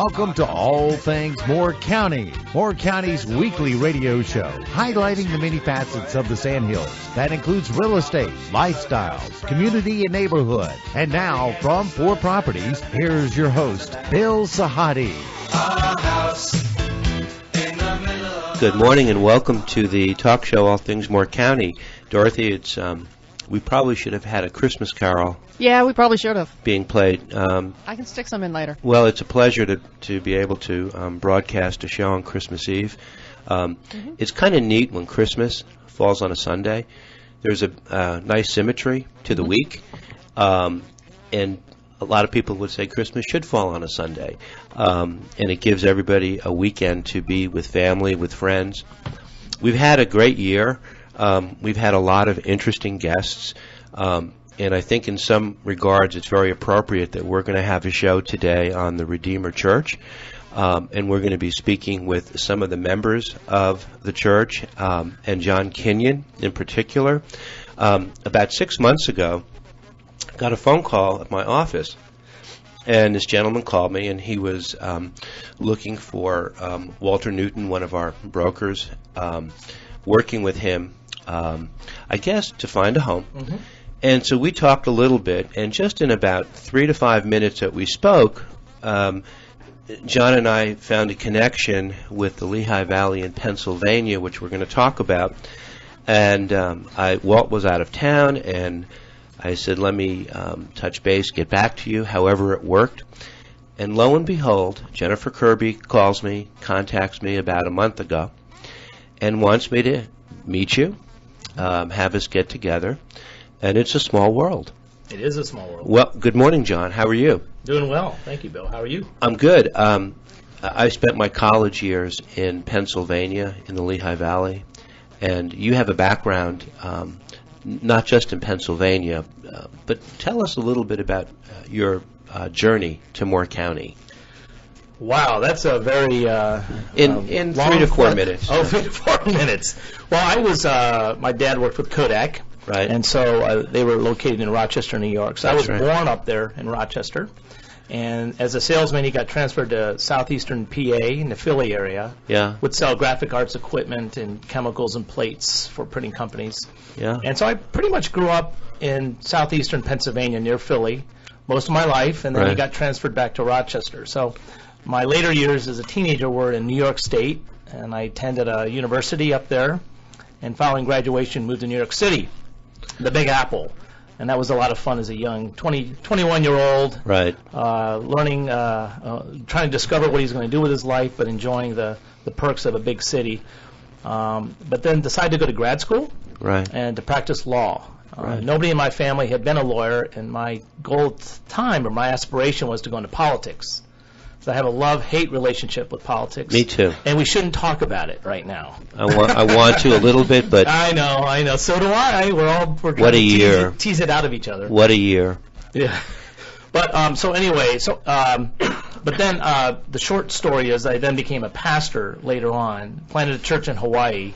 Welcome to All Things Moore County, Moore County's weekly radio show, highlighting the many facets of the Sandhills. That includes real estate, lifestyles, community, and neighborhood. And now, from 4 Properties, here's your host, Bill Sahadi. Good morning and welcome to the talk show, All Things Moore County. Dorothy, we probably should have had a Christmas carol. Yeah, we probably should have. Being played. I can stick some in later. Well, it's a pleasure to be able to broadcast a show on Christmas Eve. It's kind of neat when Christmas falls on a Sunday. There's a nice symmetry to the week, and a lot of people would say Christmas should fall on a Sunday, and it gives everybody a weekend to be with family, with friends. We've had a great year. We've had a lot of interesting guests, and I think in some regards it's very appropriate that we're going to have a show today on the Redeemer Church, and we're going to be speaking with some of the members of the church, and John Kenyon in particular. About 6 months ago, I got a phone call at my office, and this gentleman called me, and he was looking for Walter Newton, one of our brokers, working with him, I guess, to find a home. Mm-hmm. And so we talked a little bit, and just in about 3 to 5 minutes that we spoke, John and I found a connection with the Lehigh Valley in Pennsylvania, which we're going to talk about. And Walt was out of town, and I said, let me touch base, get back to you, however it worked. And lo and behold, Jennifer Kirby calls me, contacts me about a month ago, and wants me to meet you, have us get together, and it's a small world. It is a small world. Well, good morning, John. How are you? Doing well. Thank you, Bill. How are you? I'm good. I spent my college years in Pennsylvania, in the Lehigh Valley, and you have a background not just in Pennsylvania, but tell us a little bit about your journey to Moore County. Wow, that's a very in 3 to 4 minutes. Oh, 3 to 4 minutes. Well, my dad worked with Kodak, right? And so they were located in Rochester, New York. So That's I was right. born up there in Rochester, and as a salesman, he got transferred to southeastern PA in the Philly area. Yeah. Would sell graphic arts equipment and chemicals and plates for printing companies. Yeah. And so I pretty much grew up in southeastern Pennsylvania near Philly most of my life, and then I Right. got transferred back to Rochester. So my later years as a teenager were in New York State, and I attended a university up there, and following graduation moved to New York City, the Big Apple. And that was a lot of fun as a young 21-year-old, Right. Learning, trying to discover what he's going to do with his life, but enjoying the perks of a big city. But then decided to go to grad school Right. and to practice law. Right. Nobody in my family had been a lawyer, and my goal at the time, or my aspiration, was to go into politics. So I have a love-hate relationship with politics. Me too. And we shouldn't talk about it right now. I want to a little bit, but I know. So do I. We're trying What a to year. tease it out of each other. what a year. Yeah. But so anyway, but then the short story is I then became a pastor later on, planted a church in Hawaii,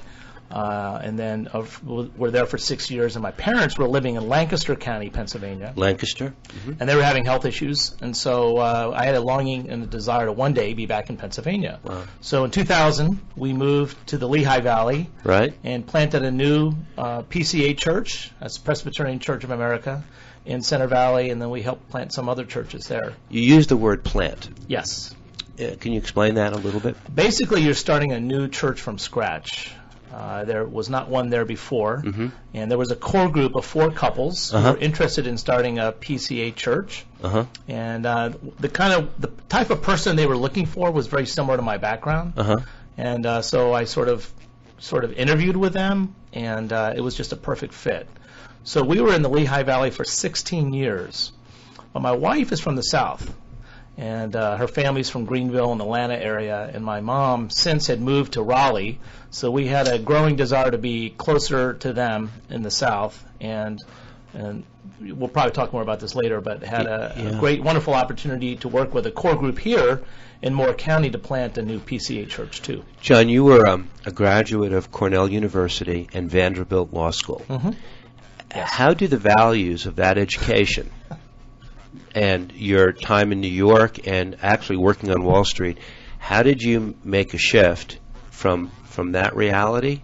and then were there for 6 years. And my parents were living in Lancaster County, Pennsylvania, Lancaster. Mm-hmm. and they were having health issues. And so I had a longing and a desire to one day be back in Pennsylvania. Wow. So in 2000, we moved to the Lehigh Valley Right. and planted a new PCA church, that's Presbyterian Church of America, in Center Valley, and then we helped plant some other churches there. You used the word plant. Yes. Can you explain that a little bit? Basically, you're starting a new church from scratch. There was not one there before, Mm-hmm. and there was a core group of 4 couples who were interested in starting a PCA church. Uh-huh. And the type of person they were looking for was very similar to my background. Uh-huh. And so I sort of interviewed with them, and it was just a perfect fit. So we were in the Lehigh Valley for 16 years. But my wife is from the South, and her family's from Greenville and Atlanta area, and my mom since had moved to Raleigh, so we had a growing desire to be closer to them in the South, and we'll probably talk more about this later, but had a great, wonderful opportunity to work with a core group here in Moore County to plant a new PCA church, too. John, you were a graduate of Cornell University and Vanderbilt Law School. Mm-hmm. How do the values of that education and your time in New York and actually working on Wall Street, how did you make a shift from that reality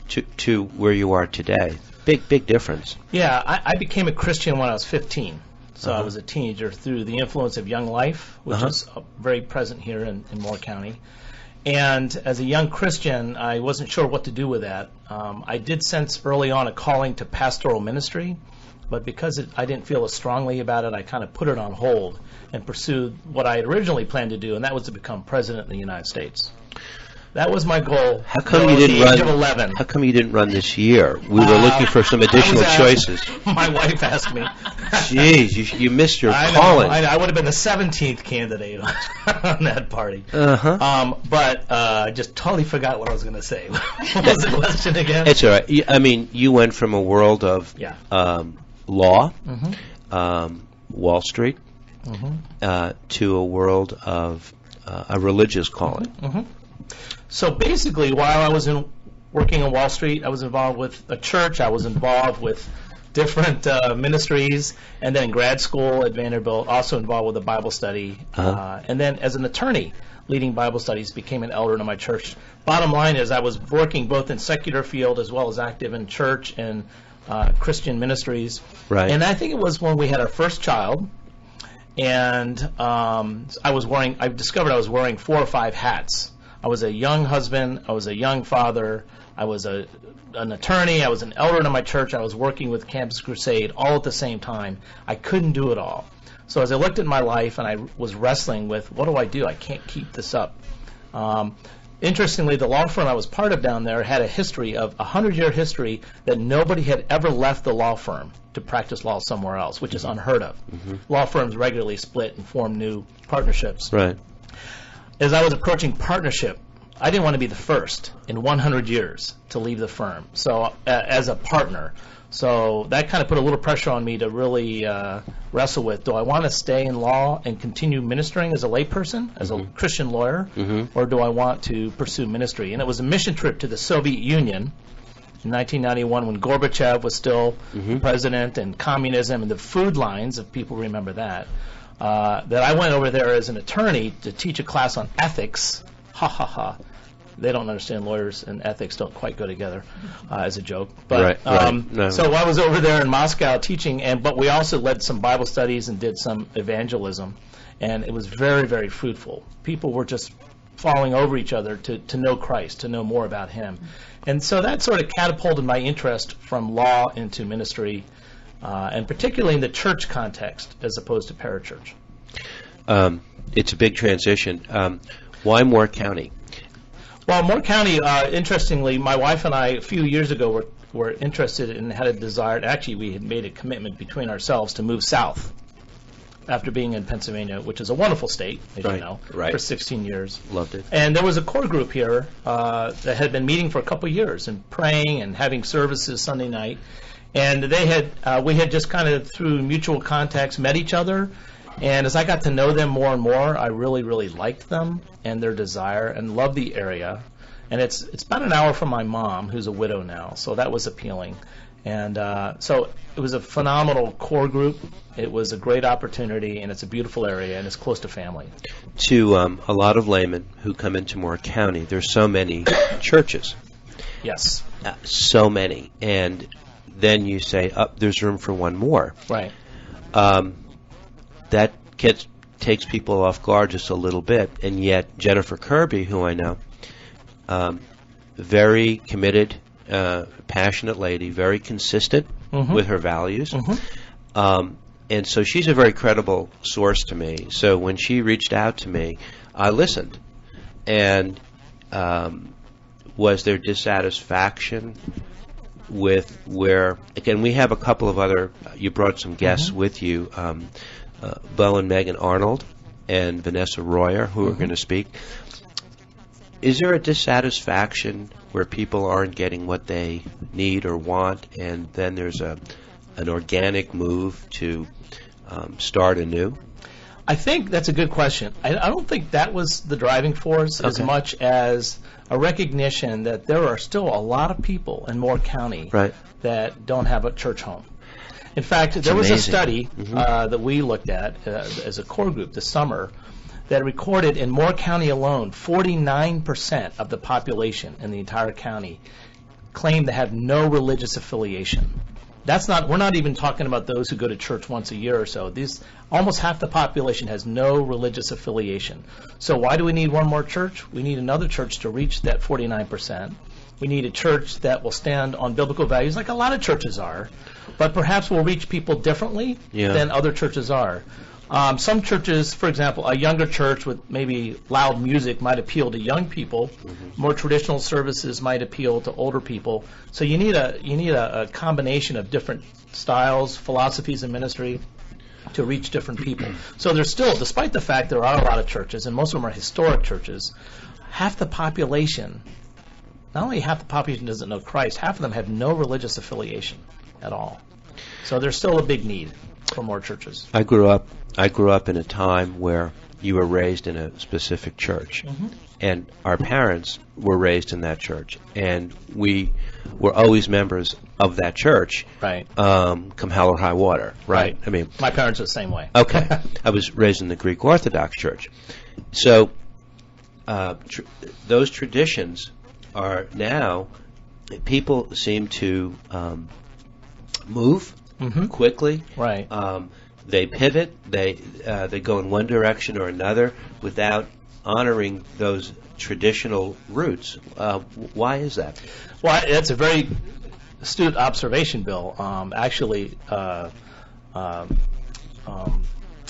to where you are today? Big difference. Yeah, I became a Christian when I was 15. So I was a teenager through the influence of Young Life, which is very present here in Moore County. And as a young Christian, I wasn't sure what to do with that. I did sense early on a calling to pastoral ministry, but because I didn't feel as strongly about it, I kind of put it on hold and pursued what I had originally planned to do, and that was to become president of the United States. That was my goal. How come you didn't run? Of 11. How come you didn't run this year? We were looking for some additional choices. My wife asked me. Jeez, you missed your I calling. I would have been the 17th candidate on that party. But I just totally forgot what I was going to say. What was the question again? It's all right. I mean, you went from a world of law, Wall Street, to a world of a religious calling. So basically, while I was working on Wall Street, I was involved with a church. I was involved with different ministries, and then in grad school at Vanderbilt, also involved with a Bible study. And then as an attorney, leading Bible studies, became an elder in my church. Bottom line is I was working both in secular field as well as active in church and Christian ministries. Right. And I think it was when we had our first child, and I discovered I was wearing 4 or 5 hats. I was a young husband, I was a young father, I was an attorney, I was an elder in my church, I was working with Campus Crusade all at the same time. I couldn't do it all. So as I looked at my life and I was wrestling with, what do? I can't keep this up. Interestingly, the law firm I was part of down there had a 100-year history that nobody had ever left the law firm to practice law somewhere else, which is unheard of. Law firms regularly split and form new partnerships. Right. As I was approaching partnership, I didn't want to be the first in 100 years to leave the firm. So as a partner, so that kind of put a little pressure on me to really wrestle with, do I want to stay in law and continue ministering as a layperson, as a Christian lawyer, or do I want to pursue ministry? And it was a mission trip to the Soviet Union in 1991 when Gorbachev was still president, and communism and the food lines, if people remember that. That I went over there as an attorney to teach a class on ethics. Ha ha ha. They don't understand lawyers and ethics don't quite go together, as a joke. But No. So I was over there in Moscow teaching, but we also led some Bible studies and did some evangelism, and it was very, very fruitful. People were just falling over each other to know Christ, to know more about Him. And so that sort of catapulted my interest from law into ministry, and particularly in the church context as opposed to parachurch. It's a big transition. Why Moore County? Well, Moore County, interestingly, my wife and I a few years ago were interested and had a desire. Actually, we had made a commitment between ourselves to move south after being in Pennsylvania, which is a wonderful state, as you know, for 16 years. Loved it. And there was a core group here that had been meeting for a couple years and praying and having services Sunday night. And we had just kind of through mutual contacts met each other. And as I got to know them more and more, I really, really liked them and their desire and loved the area. And it's about an hour from my mom, who's a widow now, so that was appealing. And so it was a phenomenal core group. It was a great opportunity, and it's a beautiful area, and it's close to family. To a lot of laymen who come into Moore County, there's so many churches. Yes. So many. And then you say, there's room for one more. Right. That takes people off guard just a little bit, and yet Jennifer Kirby, who I know, very committed, passionate lady, very consistent with her values, and so she's a very credible source to me. So when she reached out to me, I listened, and was there dissatisfaction with where, again, we have a couple of other, you brought some guests with you, Bo and Megan Arnold and Vanessa Royer, who are going to speak. Is there a dissatisfaction where people aren't getting what they need or want, and then there's an organic move to start anew? I think that's a good question. I don't think that was the driving force as much as a recognition that there are still a lot of people in Moore County that don't have a church home. In fact, there was a amazing. study that we looked at as a core group this summer that recorded in Moore County alone, 49% of the population in the entire county claim to have no religious affiliation. We're not even talking about those who go to church once a year or so. Almost half the population has no religious affiliation. So why do we need one more church? We need another church to reach that 49%. We need a church that will stand on biblical values like a lot of churches are, but perhaps will reach people differently than other churches are. Some churches, for example, a younger church with maybe loud music might appeal to young people. More traditional services might appeal to older people. So you need a combination of different styles, philosophies in ministry to reach different people. So there's still, despite the fact there are a lot of churches, and most of them are historic churches, half the population, not only half the population doesn't know Christ, half of them have no religious affiliation at all. So there's still a big need for more churches. I grew up in a time where you were raised in a specific church, and our parents were raised in that church, and we were always members of that church. Right. Come hell or high water. Right. I mean, my parents are the same way. Okay. I was raised in the Greek Orthodox Church, so those traditions are now people seem to move quickly. Right. They pivot. They go in one direction or another without honoring those traditional roots. Why is that? Well, that's a very astute observation, Bill. Actually,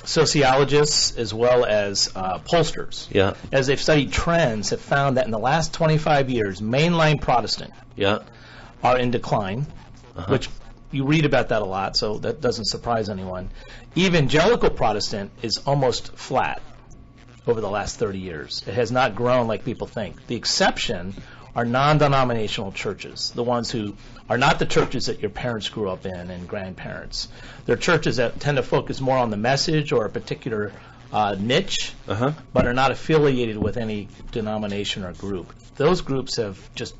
sociologists as well as pollsters, as they've studied trends, have found that in the last 25 years, mainline Protestant are in decline, which you read about that a lot, so that doesn't surprise anyone. Evangelical Protestant is almost flat over the last 30 years. It has not grown like people think. The exception are non-denominational churches, the ones who are not the churches that your parents grew up in and grandparents. They're churches that tend to focus more on the message or a particular niche, but are not affiliated with any denomination or group. Those groups have just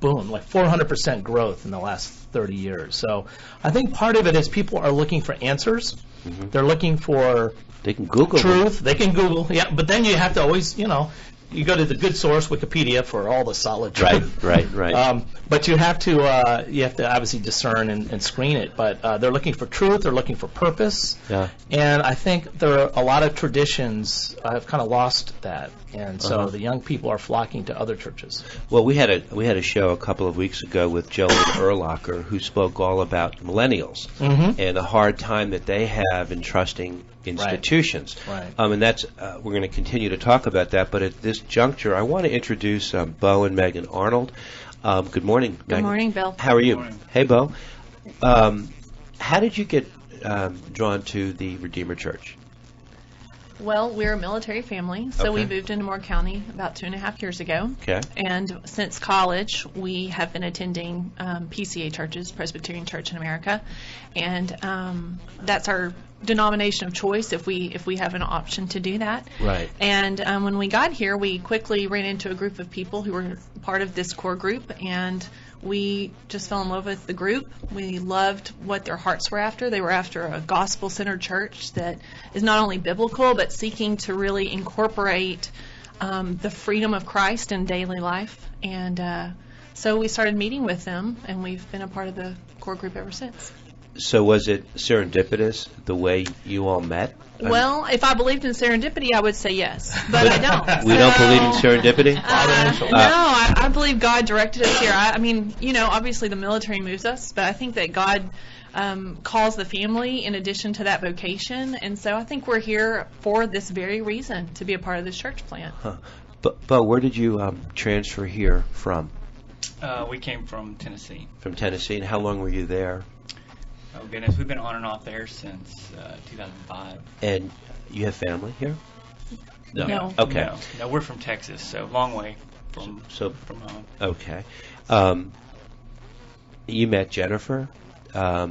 boom, like 400% growth in the last 30 years. So I think part of it is people are looking for answers. They're looking for they can Google truth. They can Google, but then you have to always, you go to the good source, Wikipedia, for all the solid truth. Right. But you have to obviously discern and screen it. But they're looking for truth. They're looking for purpose. And I think there are a lot of traditions have kind of lost that, and so the young people are flocking to other churches. Well, we had a show a couple of weeks ago with Jillian Erlacher, who spoke all about millennials and the hard time that they have in trusting institutions. Right. And that's we're going to continue to talk about that. But at this juncture, I want to introduce Bo and Megan Arnold. Good morning, Megan. Good morning, Bill. How are you? Hey, Bo. How did you get drawn to the Redeemer Church? Well, we're a military family, so we moved into Moore County about 2.5 years ago. Okay. And since college, we have been attending PCA churches, Presbyterian Church in America, and that's our denomination of choice if we have an option to do that. Right. And when we got here, we quickly ran into a group of people who were part of this core group, and we just fell in love with the group. We loved what their hearts were after. They were after a gospel-centered church that is not only biblical, but seeking to really incorporate the freedom of Christ in daily life. And so we started meeting with them, and we've been a part of the core group ever since. So was it serendipitous the way you all met? Well, if I believed in serendipity, I would say yes, but I don't. We don't believe in serendipity? No, I believe God directed us here. I mean, obviously the military moves us, but I think that God calls the family in addition to that vocation, and so I think we're here for this very reason, to be a part of this church plant. But where did you transfer here from? We came from Tennessee. From Tennessee, and how long were you there? Oh, goodness. We've been on and off there since 2005. And you have family here? No. Okay. No, we're from Texas, so long way from home. Okay. You met Jennifer. How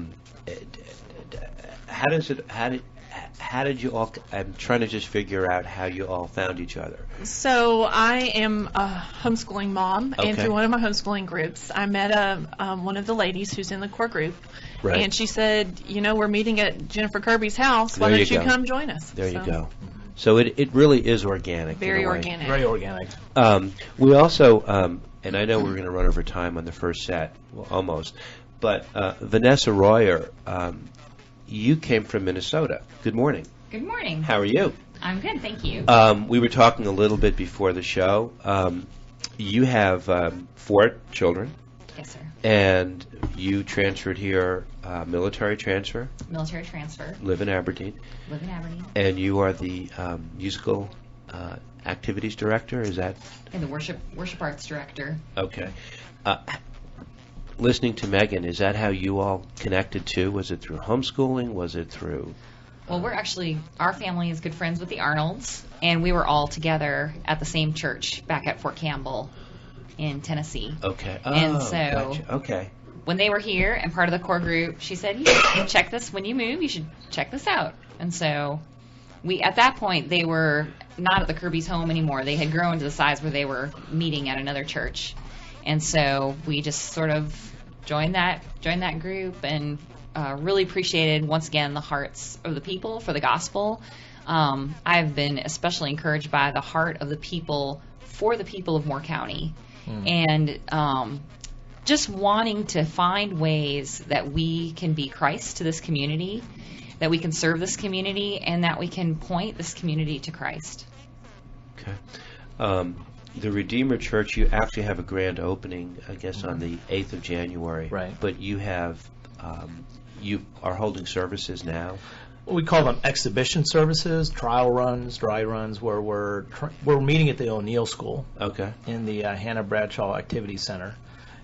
how did you all? I'm trying to just figure out how you all found each other. So I am a homeschooling mom, and Okay. through one of my homeschooling groups, I met one of the ladies who's in the core group, Right. and she said, we're meeting at Jennifer Kirby's house. Why There don't you you go. come join us? There you So, go. So it really is organic. Very in a way. organic. Very organic. We also, and I know we're going to run over time on the first set, well, almost, but Vanessa Royer, you came from Minnesota. Good morning. Good morning. How are you? I'm good, thank you. We were talking a little bit before the show. You have 4 children, Yes, sir. and you transferred here, military transfer, Military transfer. live in Aberdeen, Live in Aberdeen. and you are the musical activities director. Is that And the worship arts director. okay? Listening to Megan, is that how you all connected too? Was it through homeschooling? Was it through? Well, our family is good friends with the Arnolds, and we were all together at the same church back at Fort Campbell in Tennessee. Okay. Oh, And so- gotcha. Okay. When they were here and part of the core group, she said, "You should check this when you move. You should check this out." And so at that point, they were not at the Kirby's home anymore. They had grown to the size where they were meeting at another church. And so we just sort of joined that group and really appreciated, once again, the hearts of the people for the gospel. I've been especially encouraged by the heart of the people for the people of Moore County. And just wanting to find ways that we can be Christ to this community, that we can serve this community, and that we can point this community to Christ. Okay. The Redeemer Church, you actually have a grand opening, I guess, on the 8th of January. Right. But you have, you are holding services now. We call them exhibition services, trial runs, dry runs, where we're meeting at the O'Neill School Okay. in the Hannah Bradshaw Activity Center.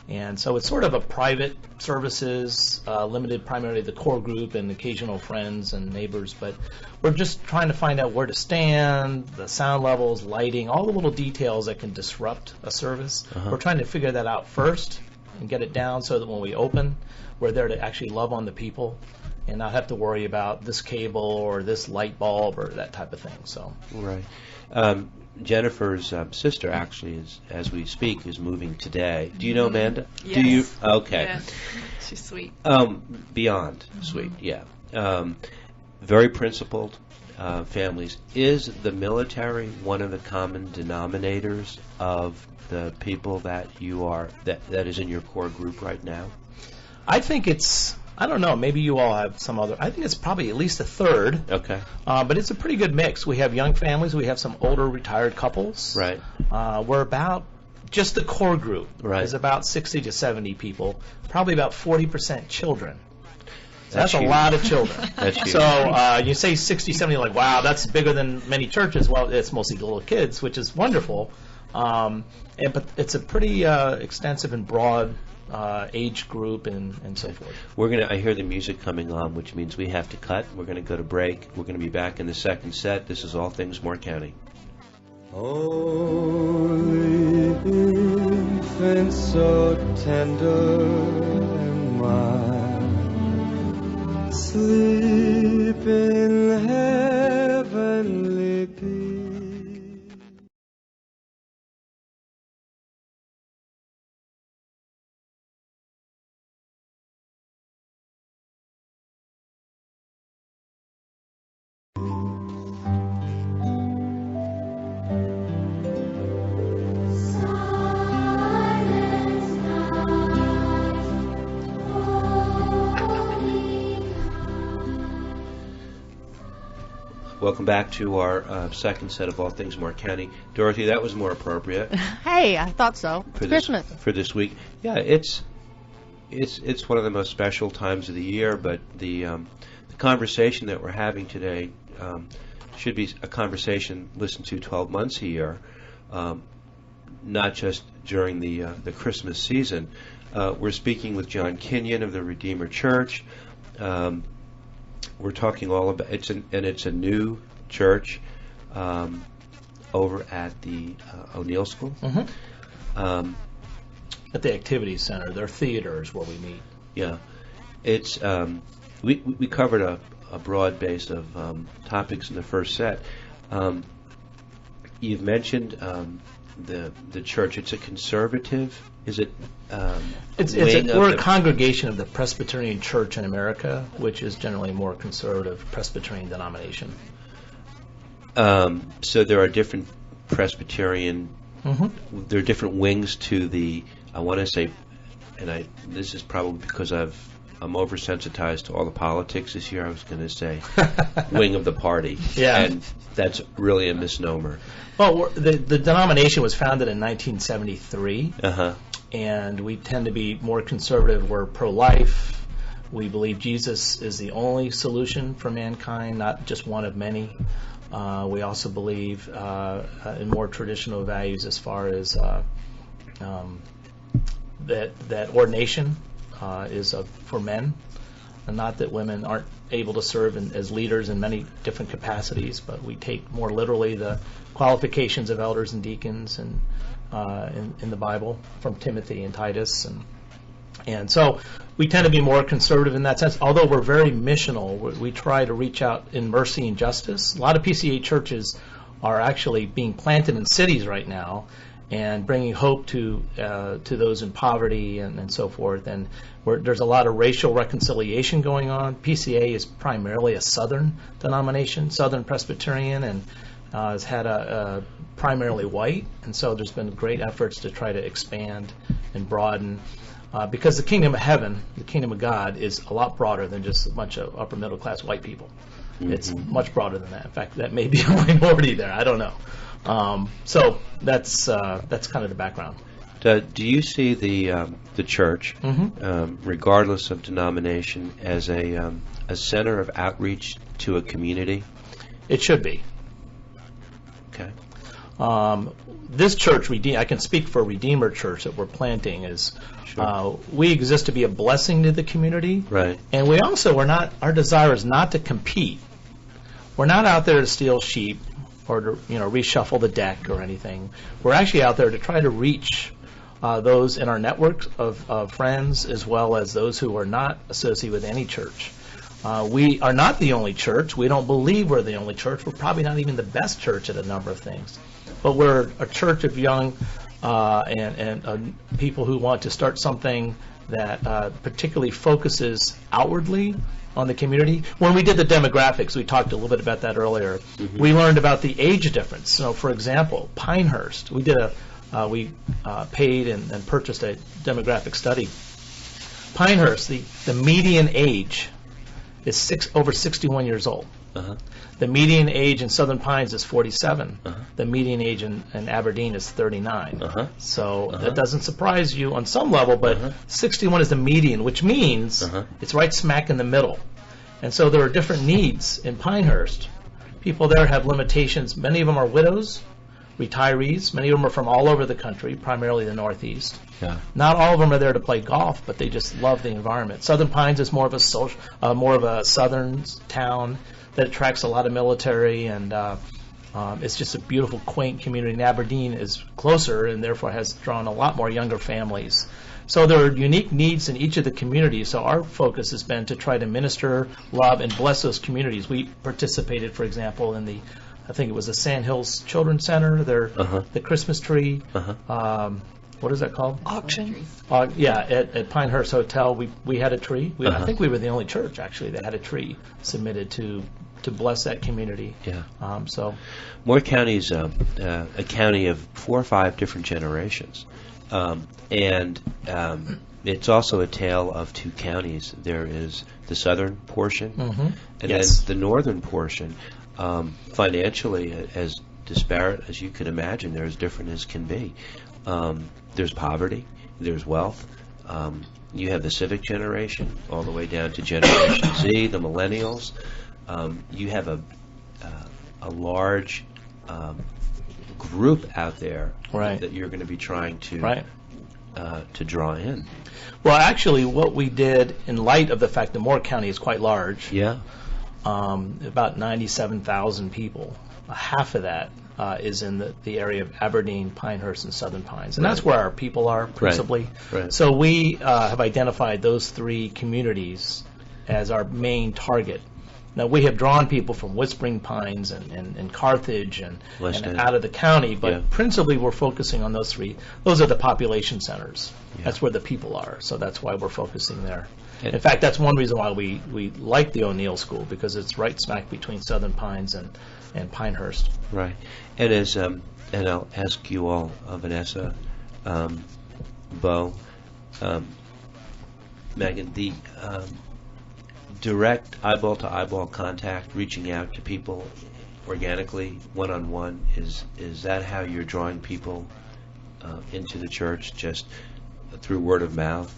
And so it's sort of a private services, limited primarily to the core group and occasional friends and neighbors, but we're just trying to find out where to stand, the sound levels, lighting, all the little details that can disrupt a service. We're trying to figure that out first and get it down so that when we open, we're there to actually love on the people and not have to worry about this cable or this light bulb or that type of thing. So Right. Jennifer's sister actually is, as we speak, is moving today. Do you know Amanda? Yes. Do you? Okay. Yes. She's sweet. Beyond sweet, yeah. Very principled families. Is the military one of the common denominators of the people that you are that is in your core group right now? I think it's, I don't know, maybe you all have some other, I think it's probably at least a third. Okay. But it's a pretty good mix. We have young families, we have some older retired couples. Right. We're about, just the core group Right. is about 60 to 70 people, probably about 40% children. So That's that's a huge. lot of children. That's huge. So you say 60, 70, like, wow, that's bigger than many churches. Well, it's mostly little kids, which is wonderful. But it's a pretty extensive and broad age group and so forth. I hear the music coming on, which means we have to cut. We're going to go to break. We're going to be back in the second set. This is All Things Moore County. Only infant so tender and mild, sleep in heavenly peace. Welcome back to our second set of All Things Moore County. Dorothy, that was more appropriate Hey, I thought so. for It's this Christmas. for this week. Yeah, it's one of the most special times of the year. But the conversation that we're having today should be a conversation listened to 12 months a year, not just during the Christmas season. We're speaking with John Kenyon of the Redeemer Church. We're talking all about it's a new church over at the O'Neill School. At the Activity Center, their theaters where we meet. Yeah, it's we covered a broad base of topics in the first set. You've mentioned the church. It's a conservative. Is it? We're a congregation of the Presbyterian Church in America, which is generally a more conservative Presbyterian denomination. So there are different Presbyterian. Mm-hmm. There are different wings to the. I want to say, and this is probably because I'm oversensitized to all the politics this year. I was going to say wing of the party. Yeah. And that's really a misnomer. Well, the denomination was founded in 1973. Uh-huh. And we tend to be more conservative. We're pro-life. We believe Jesus is the only solution for mankind, not just one of many. We also believe in more traditional values as far as that ordination is for men, and not that women aren't able to serve as leaders in many different capacities, but we take more literally the qualifications of elders and deacons and in the Bible from Timothy and Titus, and so we tend to be more conservative in that sense. Although we're very missional, we try to reach out in mercy and justice. A lot of PCA churches are actually being planted in cities right now and bringing hope to those in poverty and so forth. And there's a lot of racial reconciliation going on. PCA is primarily a Southern denomination, Southern Presbyterian, and has had a primarily white, and so there's been great efforts to try to expand and broaden, because the kingdom of heaven, the kingdom of God, is a lot broader than just a bunch of upper middle class white people. Mm-hmm. It's much broader than that. In fact, that may be a minority there. I don't know. So that's kind of the background. Do you see the church, regardless of denomination, as a center of outreach to a community? It should be. Okay. This church, I can speak for Redeemer Church that we're planting, is Sure. We exist to be a blessing to the community. Right. And we also our desire is not to compete. We're not out there to steal sheep or to reshuffle the deck or anything. We're actually out there to try to reach those in our network of friends, as well as those who are not associated with any church. We are not the only church. We don't believe we're the only church. We're probably not even the best church at a number of things. But we're a church of young and people who want to start something that particularly focuses outwardly on the community. When we did the demographics, we talked a little bit about that earlier. Mm-hmm. We learned about the age difference. So, for example, Pinehurst, we paid and purchased a demographic study. Pinehurst, the median age is over 61 years old. Uh-huh. The median age in Southern Pines is 47. Uh-huh. The median age in Aberdeen is 39. Uh-huh. So that doesn't surprise you on some level, but 61 is the median, which means it's right smack in the middle. And so there are different needs in Pinehurst. People there have limitations. Many of them are widows, retirees. Many of them are from all over the country, primarily the Northeast. Yeah. Not all of them are there to play golf, but they just love the environment. Southern Pines is more of a southern town that attracts a lot of military, and it's just a beautiful, quaint community. And Aberdeen is closer and therefore has drawn a lot more younger families. So there are unique needs in each of the communities. So our focus has been to try to minister, love, and bless those communities. We participated, for example, in I think it was the Sand Hills Children's Center, the Christmas tree. What is that called? Auction. At Pinehurst Hotel, we had a tree. I think we were the only church, actually, that had a tree submitted to bless that community. Yeah. Moore County is a county of 4 or 5 different generations. And it's also a tale of 2 counties. There is the southern portion, and then the northern portion. Financially, as disparate as you can imagine, they're as different as can be. There's poverty, there's wealth. You have the civic generation, all the way down to Generation Z, the millennials. You have a large group out there that you're going to be trying to draw in. Well, actually, what we did, in light of the fact that Moore County is quite large, about 97,000 people, half of that is in the area of Aberdeen, Pinehurst, and Southern Pines. And that's where our people are, principally. Right. So we have identified those 3 communities as our main target. Now, we have drawn people from Whispering Pines and Carthage and West End. out of the county, but Yeah. principally we're focusing on those three. Those are the population centers. Yeah. That's where the people are, so that's why we're focusing there. And- In fact, that's one reason why we like the O'Neill School, because it's right smack between Southern Pines and Pinehurst. Right. And as and I'll ask you all, Vanessa, Bo, Megan, the direct eyeball-to-eyeball contact, reaching out to people organically, one-on-one, is that how you're drawing people into the church, just through word of mouth?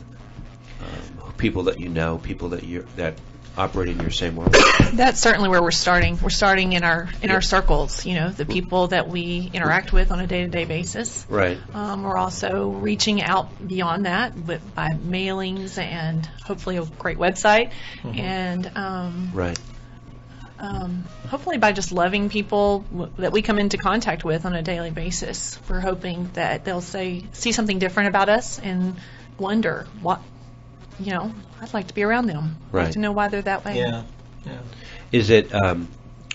People that you know, people that operate in your same world? That's certainly where we're starting. We're starting in our circles, the people that we interact with on a day-to-day basis. Right. We're also reaching out beyond that by mailings and hopefully a great website, and Right. hopefully by just loving people that we come into contact with on a daily basis. We're hoping that they'll see something different about us and wonder what, I'd like to be around them. I'd Right. like to know why they're that way. Yeah. Is it,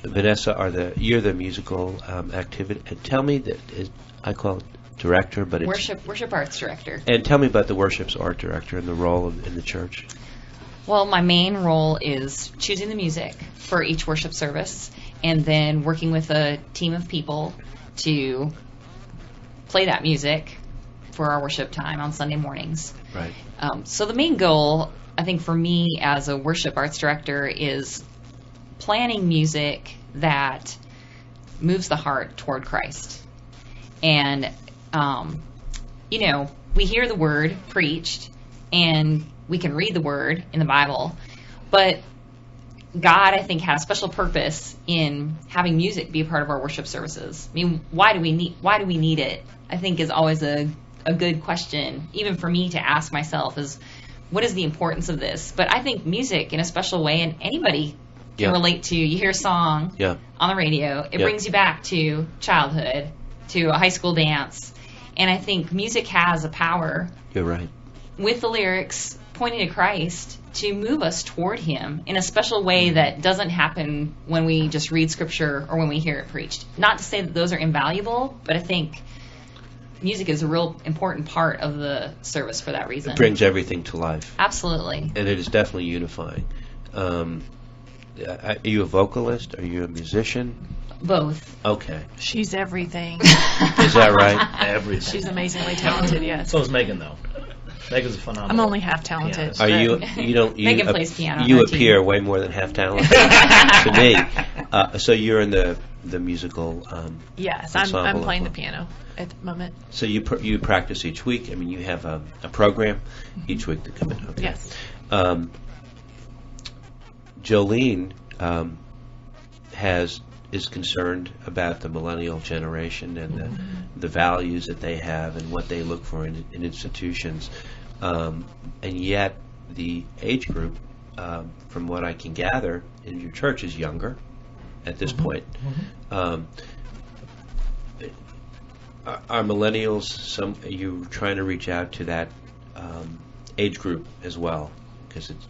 Vanessa, you're the musical activity, tell me I call it director, but it's... Worship arts director. And tell me about the worship's art director and the role in the church. Well, my main role is choosing the music for each worship service and then working with a team of people to play that music for our worship time on Sunday mornings. Right. So the main goal, I think, for me as a worship arts director is planning music that moves the heart toward Christ. And, we hear the word preached, and we can read the word in the Bible, but God, I think, had a special purpose in having music be a part of our worship services. I mean, why do we need it? I think is always a good question, even for me to ask myself, is what is the importance of this? But I think music in a special way, and anybody can relate to. You hear a song on the radio, it brings you back to childhood, to a high school dance, and I think music has a power. You're right. With the lyrics pointing to Christ to move us toward Him in a special way that doesn't happen when we just read Scripture or when we hear it preached. Not to say that those are invaluable, but I think music is a real important part of the service for that reason. It brings everything to life. Absolutely. And it is definitely unifying. Are you a vocalist? Are you a musician? Both. Okay. She's everything. Is that right? Everything. She's amazingly talented, yes. So is Megan, though. Megan's a phenomenal. I'm only half talented. pianist. Are you don't Megan plays piano on You her appear team. way more than half talented to me. So you're in the musical Yes, I'm ensemble playing as the well. piano at the moment. So you practice each week. I mean, you have a program each week to come in. Okay. Yes. Jolene is concerned about the millennial generation and the values that they have and what they look for in institutions, and yet the age group, from what I can gather, in your church is younger at this point. Are millennials are you trying to reach out to that age group as well? Because it's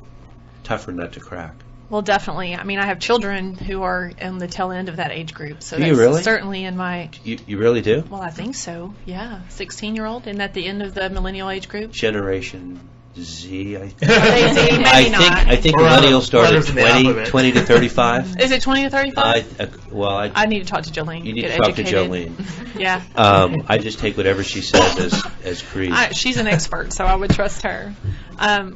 tougher nut to crack. Well, definitely. I mean, I have children who are in the tail end of that age group. So Do you that's really? certainly in my... You really do? Well, I think so, yeah. 16-year-old, and at the end of the millennial age group. Generation Z, I think. Are they Z? Maybe I think Or millennials start at letters in the alphabet. 20 to 35. Is it 20 to 35? I need to talk to Jolene. you need get to talk educated. to Jolene. Yeah. I just take whatever she says as creed. She's an expert, so I would trust her.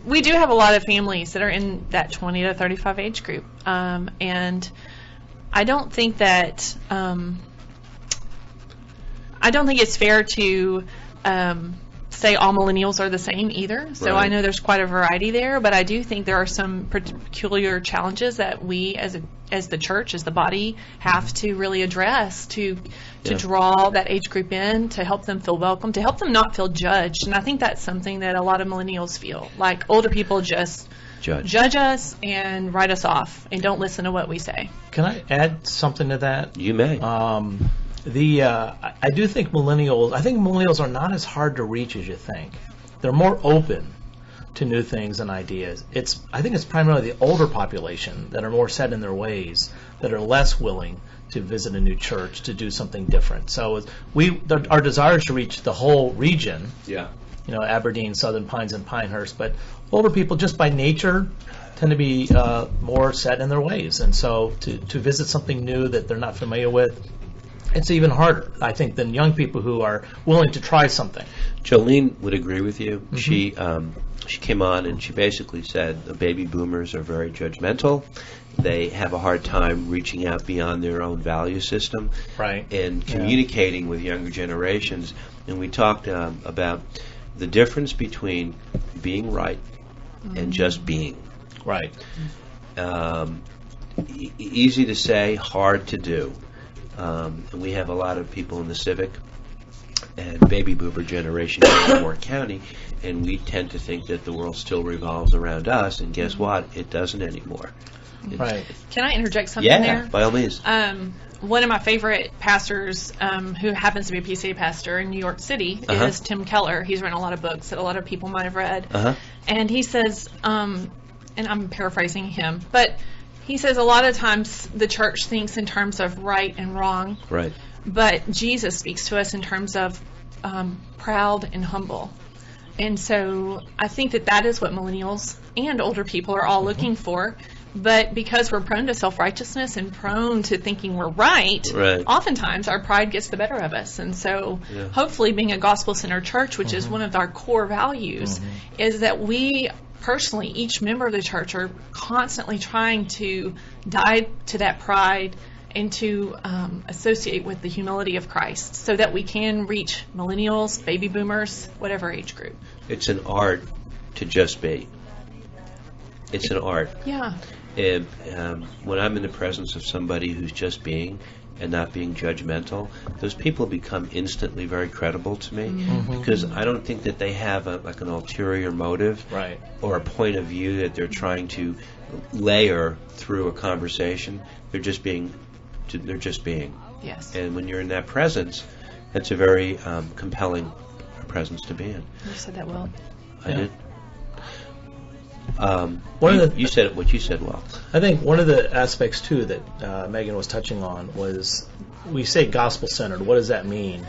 We do have a lot of families that are in that 20 to 35 age group, and I don't think that it's fair to say all millennials are the same either. So Right. I know there's quite a variety there, but I do think there are some peculiar challenges that we as the church, as the body, have to really address to Yeah. draw that age group in, to help them feel welcome, to help them not feel judged. And I think that's something that a lot of millennials feel. Like older people just judge us and write us off and don't listen to what we say. Can I add something to that? You may. I do think millennials are not as hard to reach as you think. They're more open. to new things and ideas. I think it's primarily the older population that are more set in their ways, that are less willing to visit a new church, to do something different. So our desire is to reach the whole region, Yeah. Aberdeen, Southern Pines, and Pinehurst, but older people just by nature tend to be more set in their ways. And so to visit something new that they're not familiar with, it's even harder, I think, than young people who are willing to try something. Jolene would agree with you. Mm-hmm. She came on and she basically said the baby boomers are very judgmental. They have a hard time reaching out beyond their own value system, Right. and communicating with younger generations. And we talked about the difference between being right and just being. Right. Easy to say, hard to do. And we have a lot of people in the civic and baby boomer generation here in Warren County, and we tend to think that the world still revolves around us, and guess what? It doesn't anymore. Right. Can I interject something Yeah, there? by all means. One of my favorite pastors, who happens to be a PCA pastor in New York City, is Tim Keller. He's written a lot of books that a lot of people might have read. And he says, and I'm paraphrasing him, but he says a lot of times the church thinks in terms of right and wrong. Right. But Jesus speaks to us in terms of proud and humble. And so I think that is what millennials and older people are all looking for. But because we're prone to self-righteousness and prone to thinking we're right, oftentimes our pride gets the better of us. And so hopefully being a gospel-centered church, which is one of our core values, is that we personally, each member of the church, are constantly trying to die to that pride and to associate with the humility of Christ so that we can reach millennials, baby boomers, whatever age group. It's an art to just be. It's an art. Yeah. And when I'm in the presence of somebody who's just being and not being judgmental, those people become instantly very credible to me, because I don't think that they have an ulterior motive, Right. or a point of view that they're trying to layer through a conversation. They're just being. Yes. And when you're in that presence, that's a very compelling presence to be in. You said that well. I did. You said what you said well. I think one of the aspects, too, that Megan was touching on was, we say gospel-centered. What does that mean?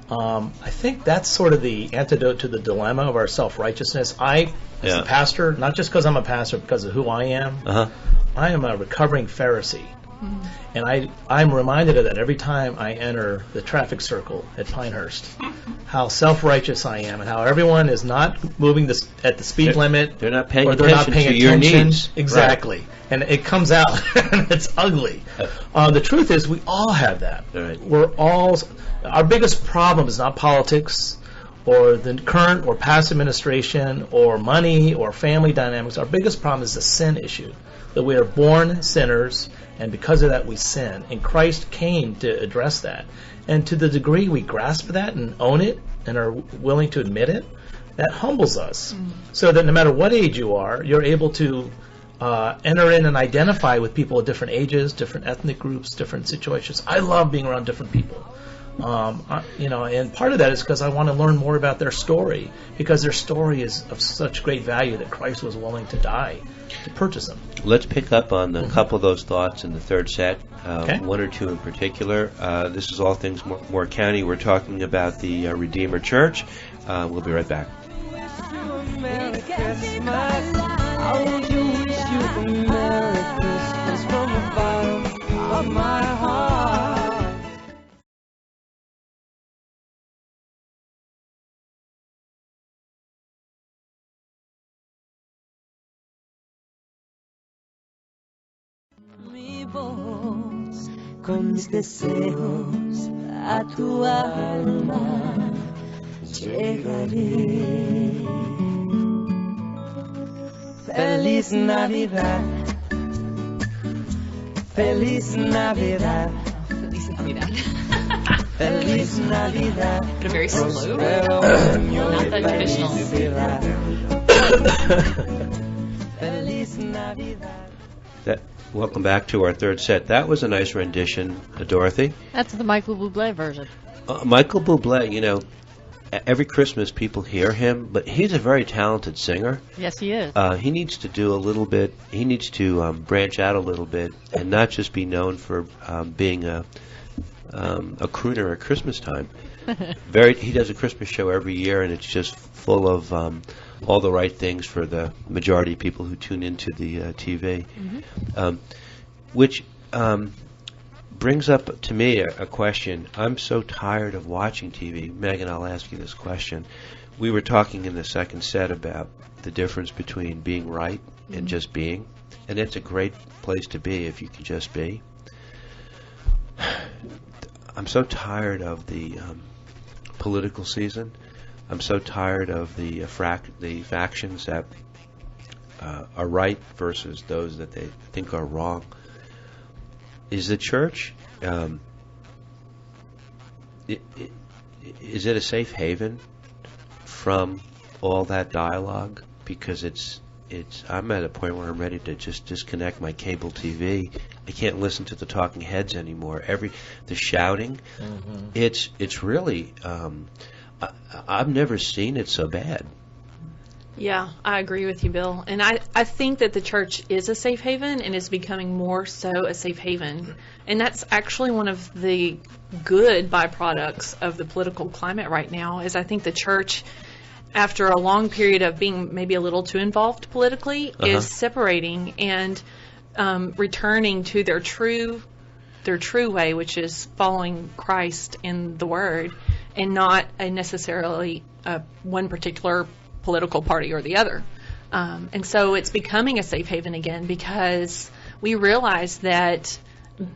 I think that's sort of the antidote to the dilemma of our self-righteousness. As a pastor, not just because I'm a pastor, because of who I am, I am a recovering Pharisee. And I'm reminded of that every time I enter the traffic circle at Pinehurst, how self-righteous I am and how everyone is not moving at the speed limit. They're not paying or they're not paying attention to attention. your needs. Exactly. Right. And it comes out and it's ugly. The truth is we all have that. Right. Our biggest problem is not politics or the current or past administration or money or family dynamics. Our biggest problem is the sin issue, that we are born sinners, and because of that we sin. And Christ came to address that. And to the degree we grasp that and own it and are willing to admit it, that humbles us. So that no matter what age you are, you're able to enter in and identify with people of different ages, different ethnic groups, different situations. I love being around different people. And part of that is because I want to learn more about their story, because their story is of such great value that Christ was willing to die to purchase them. Let's pick up on a couple of those thoughts in the third set, Okay. one or two in particular. This is All Things Moore County. We're talking about the Redeemer Church. We'll be right back. Merry Christmas. I want to wish you a Merry Christmas from the bottom of my heart. Mi voz con mis deseos a tu alma llegaré. Feliz Navidad, feliz Navidad, Feliz Navidad. feliz Navidad. But very slow. Not the traditional. Feliz Navidad. Welcome back to our third set. That was a nice rendition, Dorothy. That's the Michael Bublé version. Michael Bublé, every Christmas people hear him, but he's a very talented singer. Yes, he is. He needs to do a little bit. He needs to branch out a little bit and not just be known for being a crooner at Christmas time. He does a Christmas show every year, and it's just full of all the right things for the majority of people who tune into the TV, which brings up to me a question. I'm so tired of watching TV. Megan, I'll ask you this question. We were talking in the second set about the difference between being right and just being, and it's a great place to be if you can just be. I'm so tired of the political season. I'm so tired of the factions that are right versus those that they think are wrong. Is the church, is it a safe haven from all that dialogue? Because I'm at a point where I'm ready to just disconnect my cable TV. I can't listen to the talking heads anymore. The shouting, it's really, I've never seen it so bad. Yeah, I agree with you, Bill. And I think that the church is a safe haven and is becoming more so a safe haven. And that's actually one of the good byproducts of the political climate right now, is I think the church, after a long period of being maybe a little too involved politically, is separating and returning to their true way, which is following Christ in the Word, and not necessarily one particular political party or the other. And so it's becoming a safe haven again, because we realize that,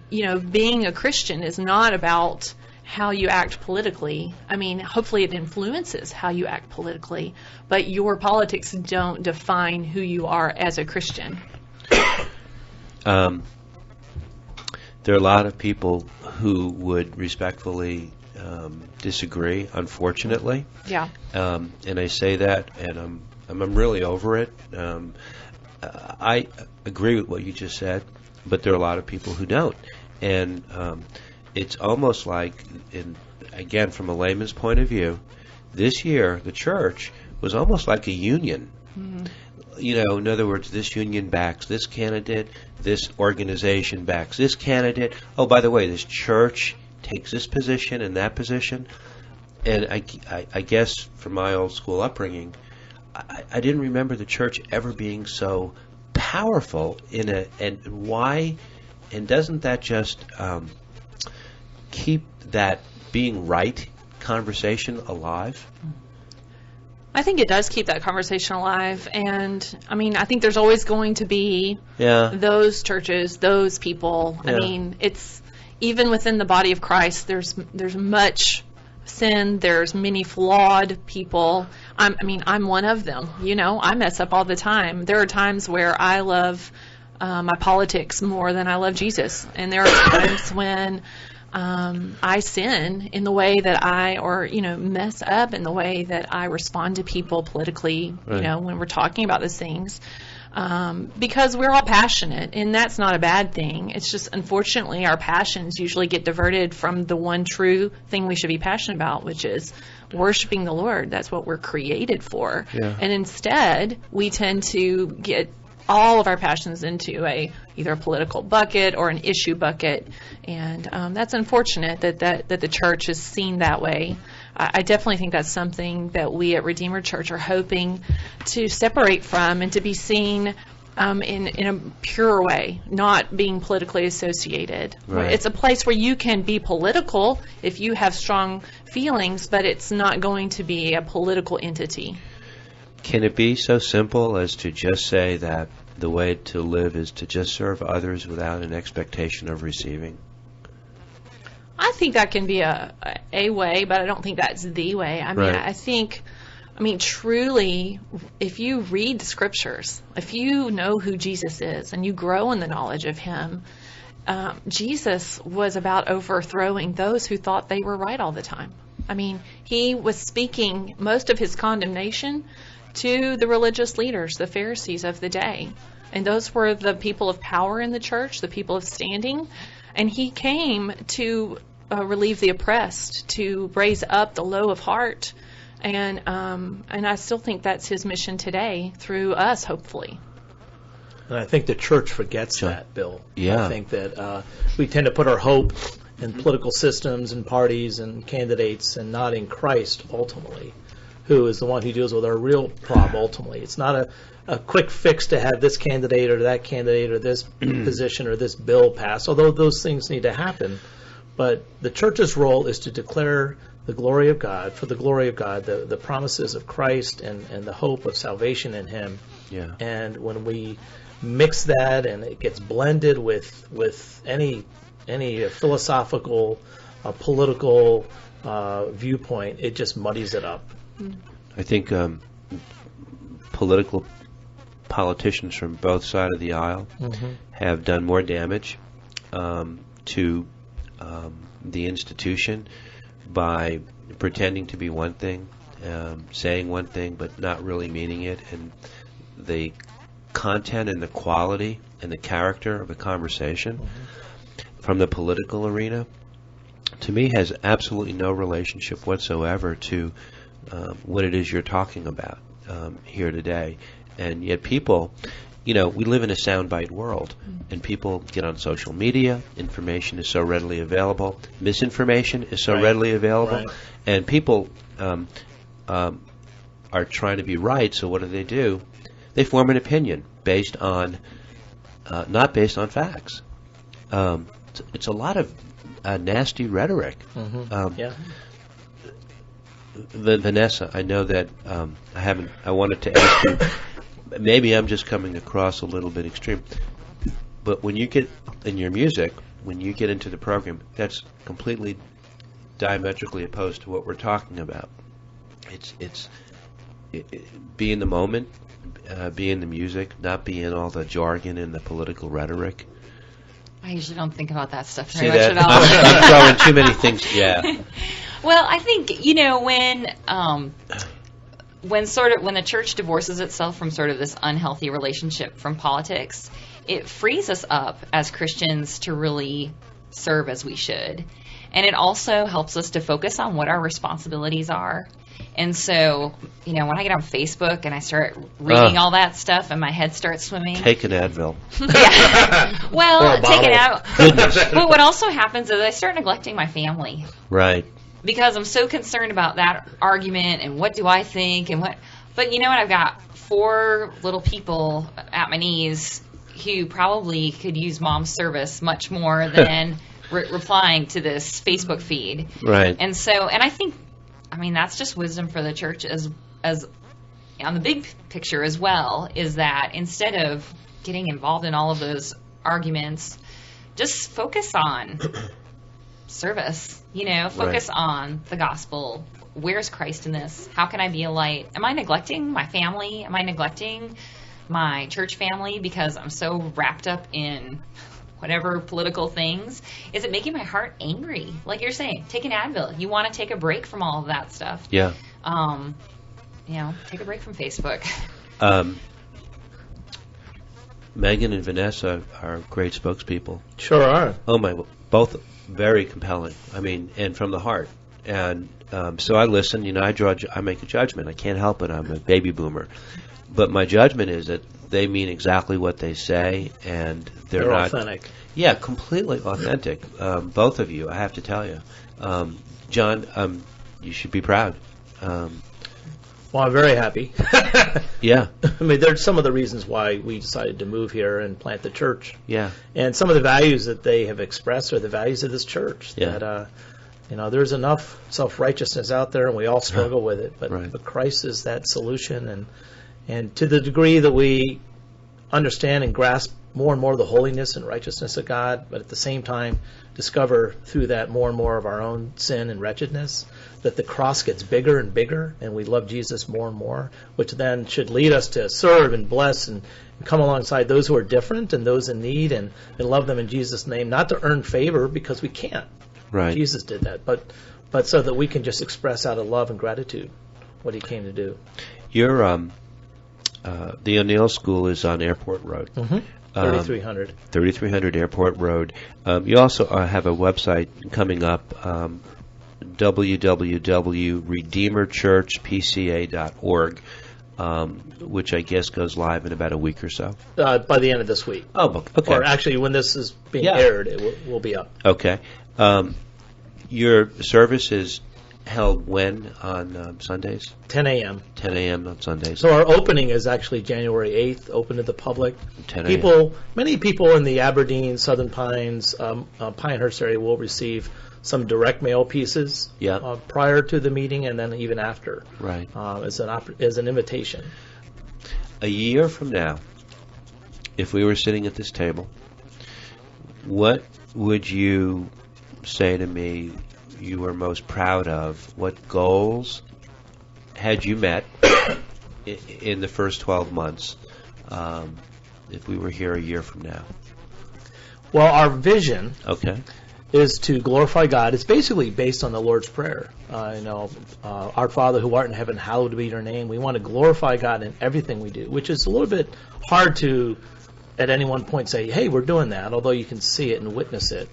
being a Christian is not about how you act politically. I mean, hopefully it influences how you act politically, but your politics don't define who you are as a Christian. There are a lot of people who would respectfully disagree, unfortunately. Yeah. And I say that, and I'm really over it. I agree with what you just said, but there are a lot of people who don't. And it's almost like, again, from a layman's point of view, this year the church was almost like a union. In other words, this union backs this candidate, this organization backs this candidate. Oh, by the way, this church takes this position and that position. And I guess from my old school upbringing, I didn't remember the church ever being so powerful and why, and doesn't that just keep that being right conversation alive? I think it does keep that conversation alive, and I think there's always going to be those churches, those people. I mean, it's even within the body of Christ, there's much sin, there's many flawed people. I'm one of them. I mess up all the time. There are times where I love my politics more than I love Jesus, and there are times when I sin in the way that mess up in the way that I respond to people politically, right. When we're talking about these things. Because we're all passionate, and that's not a bad thing. It's just, unfortunately, our passions usually get diverted from the one true thing we should be passionate about, which is worshiping the Lord. That's what we're created for. Yeah. And instead, we tend to get all of our passions into either a political bucket or an issue bucket, and that's unfortunate that the church is seen that way. I definitely think that's something that we at Redeemer Church are hoping to separate from and to be seen in a pure way, not being politically associated. Right. It's a place where you can be political if you have strong feelings, but it's not going to be a political entity. Can it be so simple as to just say that the way to live is to just serve others without an expectation of receiving? I think that can be a way, but I don't think that's the way. Right. I think, truly, if you read the scriptures, if you know who Jesus is and you grow in the knowledge of him, Jesus was about overthrowing those who thought they were right all the time. He was speaking most of his condemnation to the religious leaders, the Pharisees of the day. And those were the people of power in the church, the people of standing. And he came to relieve the oppressed, to raise up the low of heart, And I still think that's his mission today through us, hopefully. And I think the church forgets that, Bill. Yeah. I think that we tend to put our hope in political systems and parties and candidates and not in Christ ultimately, who is the one who deals with our real problem ultimately. It's not a quick fix to have this candidate or that candidate or this position or this bill pass, although those things need to happen. But the church's role is to declare the glory of God, for the glory of God, the promises of Christ and the hope of salvation in Him. Yeah. And when we mix that and it gets blended with any philosophical, political viewpoint, it just muddies it up. I think politicians from both sides of the aisle have done more damage to the institution by pretending to be one thing, saying one thing but not really meaning it, and the content and the quality and the character of a conversation from the political arena, to me, has absolutely no relationship whatsoever to what it is you're talking about here today. And yet people, we live in a soundbite world, and people get on social media. Information is so readily available. Misinformation is so readily available. Right. And people are trying to be right, so what do? They form an opinion based on, not based on facts. It's a lot of nasty rhetoric. Yeah. Vanessa, I know that I wanted to ask you, maybe I'm just coming across a little bit extreme, but when you get in your music, when you get into the program, that's completely diametrically opposed to what we're talking about. It's be in the moment, be in the music, not be in all the jargon and the political rhetoric. I usually don't think about that stuff See very much that? at all. I'm throwing too many things. Yeah. Well, I think when the church divorces itself from sort of this unhealthy relationship from politics, it frees us up as Christians to really serve as we should. And it also helps us to focus on what our responsibilities are. And so, when I get on Facebook and I start reading all that stuff and my head starts swimming. Take an Advil. Yeah. Well, take it out. Goodness. But what also happens is I start neglecting my family. Right. Because I'm so concerned about that argument and what do I think and what. But you know what? I've got 4 little people at my knees who probably could use mom's service much more than replying to this Facebook feed. Right. And so, and I think, that's just wisdom for the church as on the big picture as well, is that instead of getting involved in all of those arguments, just focus on service, focus on the gospel. Where's Christ in this? How can I be a light? Am I neglecting my family? Am I neglecting my church family because I'm so wrapped up in whatever political things? Is it making my heart angry? Like you're saying, take an Advil. You want to take a break from all of that stuff. Yeah. Take a break from Facebook. Megan and Vanessa are great spokespeople. Sure are. Oh my, both very compelling. And from the heart. And so I listen. I make a judgment. I can't help it. I'm a baby boomer, but my judgment is that they mean exactly what they say, and they're not authentic. Yeah, completely authentic. Both of you, I have to tell you, John. You should be proud. Well, I'm very happy. Yeah. There's some of the reasons why we decided to move here and plant the church. Yeah. And some of the values that they have expressed are the values of this church. Yeah. That, there's enough self-righteousness out there, and we all struggle with it. But, Right. but Christ is that solution. And to the degree that we understand and grasp more and more the holiness and righteousness of God, but at the same time discover through that more and more of our own sin and wretchedness, that the cross gets bigger and bigger, and we love Jesus more and more, which then should lead us to serve and bless and come alongside those who are different and those in need and love them in Jesus' name, not to earn favor because we can't. Right. Jesus did that, but so that we can just express out of love and gratitude what he came to do. Your the O'Neill School is on Airport Road. 3300. 3300 Airport Road. You also have a website coming up www.redeemerchurchpca.org, which I guess goes live in about a week or so. By the end of this week. Oh, okay. Or actually, when this is being Yeah. aired, it will be up. Okay. Your service is held when on Sundays? 10 a.m. 10 a.m. on Sundays. So our opening is actually January 8th, open to the public. 10 a.m. Many people in the Aberdeen, Southern Pines, Pinehurst area will receive some direct mail pieces Yeah. prior to the meeting and then even after Right. as an invitation. A year from now, if we were sitting at this table, what would you say to me you were most proud of? What goals had you met in the first 12 months if we were here a year from now? Well, our vision Okay. is to glorify God. It's basically based on the Lord's Prayer. Our Father who art in heaven, hallowed be your name. We want to glorify God in everything we do, which is a little bit hard to, at any one point, say, hey, we're doing that, although you can see it and witness it.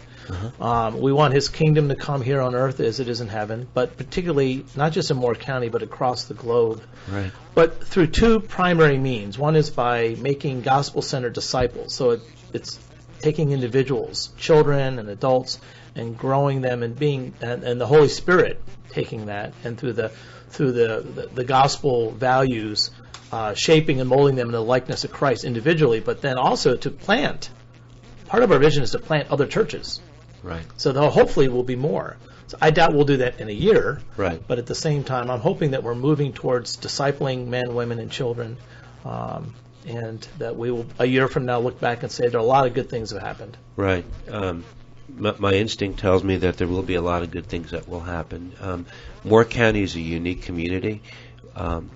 We want His kingdom to come here on earth as it is in heaven, but particularly not just in Moore County, but across the globe. Right. But through two primary means. One is by making gospel-centered disciples. So it's taking individuals, children and adults, and growing them and and the Holy Spirit taking that, and through the gospel values, shaping and molding them in the likeness of Christ individually, but then also to plant. Part of our vision is to plant other churches. Right. So there hopefully will be more. So I doubt we'll do that in a year. Right. But at the same time, I'm hoping that we're moving towards discipling men, women, and children, and that we will, a year from now, look back and say there are a lot of good things that have happened. Right. My instinct tells me that there will be a lot of good things that will happen. Moore County is a unique community. 2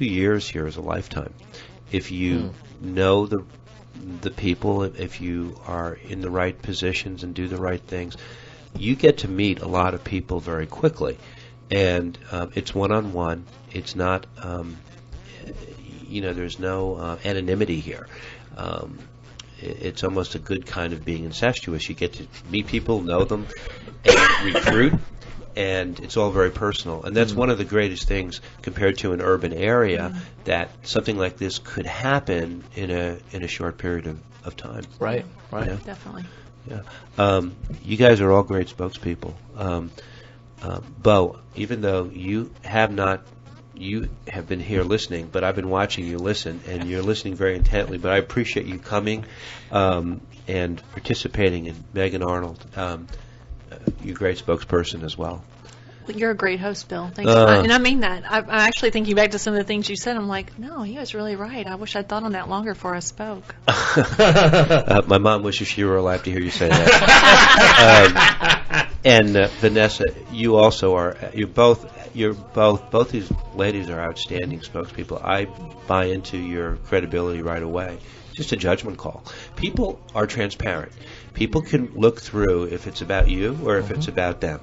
years here is a lifetime. If you know the people, if you are in the right positions and do the right things, you get to meet a lot of people very quickly. And it's one-on-one. It's not, there's no anonymity here. It's almost a good kind of being incestuous. You get to meet people, know them, and recruit, and it's all very personal. And that's one of the greatest things compared to an urban area, that something like this could happen in a short period of time. Right. Yeah. Definitely. Yeah. You guys are all great spokespeople. Bo, even though you have been here listening, but I've been watching you listen, and you're listening very intently, but I appreciate you coming and participating. And Megan Arnold, you're a great spokesperson as well. You're a great host, Bill. Thanks. And I mean that. I'm actually thinking back to some of the things you said. I'm like, no, he was really right. I wish I'd thought on that longer before I spoke. My mom wishes she were alive to hear you say that. And Vanessa, you also are. Both these ladies are outstanding spokespeople. I buy into your credibility right away. It's just a judgment call. People are transparent. People can look through if it's about you or if it's about them.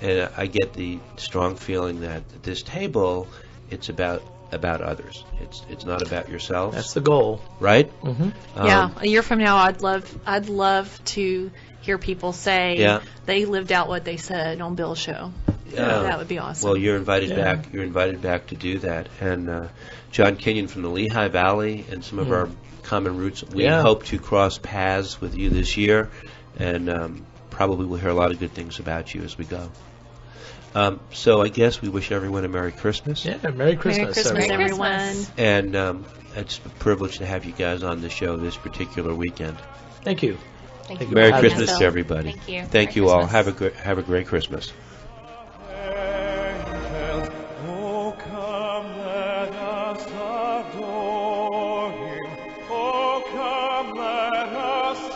And I get the strong feeling that at this table, it's about others. It's not about yourself. That's the goal, right? Mm-hmm. Yeah, a year from now, I'd love to hear people say they lived out what they said on Bill's show. That would be awesome. Well, you're invited back. You're invited back to do that. And John Kenyon from the Lehigh Valley and some of our common roots. We hope to cross paths with you this year, and probably we'll hear a lot of good things about you as we go. So I guess we wish everyone a Merry Christmas. Yeah, Merry Christmas. Merry Christmas, everyone. And it's a privilege to have you guys on the show this particular weekend. Thank you. Thank you. Merry for Christmas having to us. everybody. Thank you. Thank Merry you all. Christmas. Have a great Christmas. Oh, come, let us adore Him. Oh, come, let us